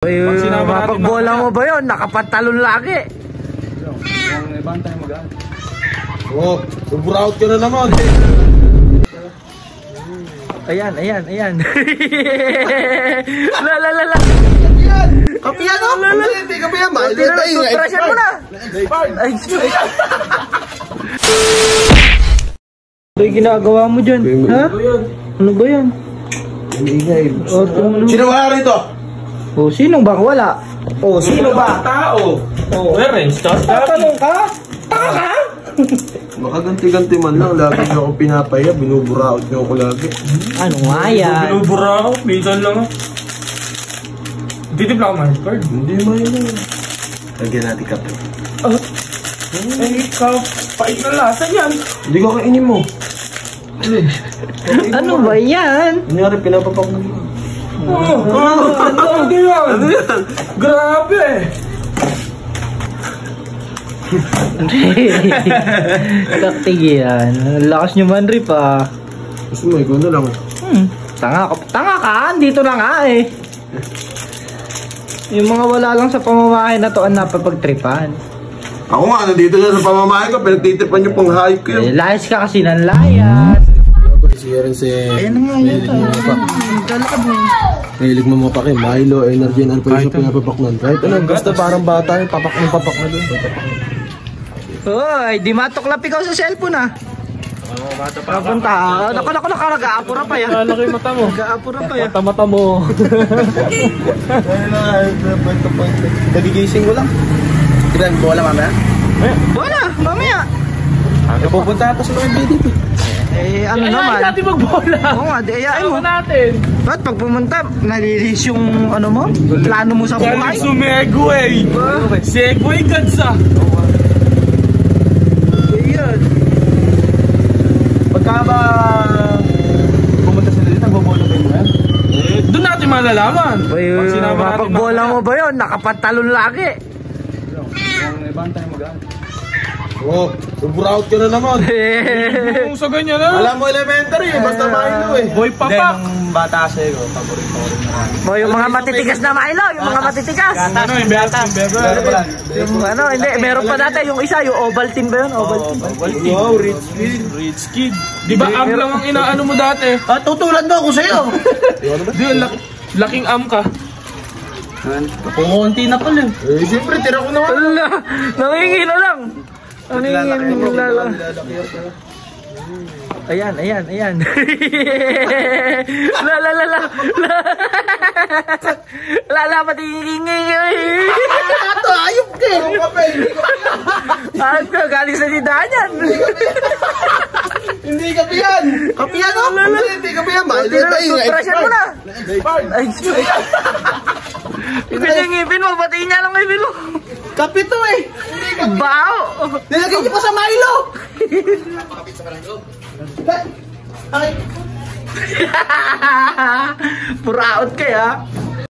Mapagbola mo ba yun? Nakapantalon lagi. Ibantay mo gaan. Oh, sobra out ka na naman. Ayan. La. Kapiyan o? Hindi kapiyan ba? Toothbrushan mo na. Ay, ano yung ginagawa mo dyan? Ha? Ano ba yan? Sino ba rito? O, sinong ba? Wala. O, sino ba? Tao. Where is that? Tatanong ka? Taka ka? Baka ganti-ganti man lang. Lagi niyo ako pinapaya. Binuburaot niyo ako lagi. Ano nga yan? Binubura ako. Minsan lang. Dito lang ako card. Hindi mo yun. Lagyan natin kape. Ay, pait na lasa yan. Hindi ko kainin mo. Ano ba yan? Kunyari, pinapapak mo. Ano yan? Grabe. Kaktigilan. Lakas nyo man, Rip, ah. Gusto mo, ikaw na lang. Tanga ka. Dito na nga, eh. Yung mga wala lang sa pamamahay na to ang napapagtripan. Ako nga, nandito na sa pamamahay ko. Pinagtitipan yung panghayop ko yun. Layas ka kasi ng layas. Siya rin si... Ayan na nga yun. Talakad mo. Mahilig mo mapake. Milo, energy, and alpha yung pinapapak nun. Kahit ano, basta parang bata yung papak na doon. Hoy, di matoklap ikaw sa cellphone, ah. Oo, bata pa. Napunta. Nag-aapura pa yan. Lalo yung mata mo. Nag-aapura pa yan. Mata mo. Nagigising ko lang. Kailan, bola mamaya? Wala, mamaya. Pupunta ata sa mga BDP. Eh, ano naman? Ayaw natin magbola. Oo nga, di ayain mo. Ayaw natin. Ba't pag pumunta, nalilis yung ano mo? Plano mo sa buhay? Sumegway. Segway kansa. Ayan. Pagka ba pumunta sila dito, nagbobola ba yun? Doon natin malalaman. Mapagbola mo ba yun? Nakapantalon lagi. Ibantay mo gaan. Oh, sobra out ka na naman. Kung sa ganyan na. Alam mo elementary, basta Milo eh. Boy papak. Nung bata kasi ko, paborito ko rin na. Yung mga matitigas na Milo, yung mga matitigas. Ano, yung bebe? Yung ano, hindi, meron pa dati yung isa, yung Ovaltine ba yun? Ovaltine. Wow, rich kid. Rich kid. Di ba am lang ang inaano mo dati? Tutulan daw ako sa'yo. Di, laking am ka. Kumunti na pala. Eh, siyempre, tira ko naman. Ala, nangingin na lang. Nangingin na lang. Ayan. La, pati hingingin. Ato, ayop ka. Ayop ka, galing sa nidahan yan. Hindi kapiyan. Kapiyan o? Hindi kapiyan. Toothbrushan mo na. Ay, ngipin mo, pati niya lang ngipin mo. Kapi to eh. Bao. Nilagay niyo pa sa Milo. Pura out kaya.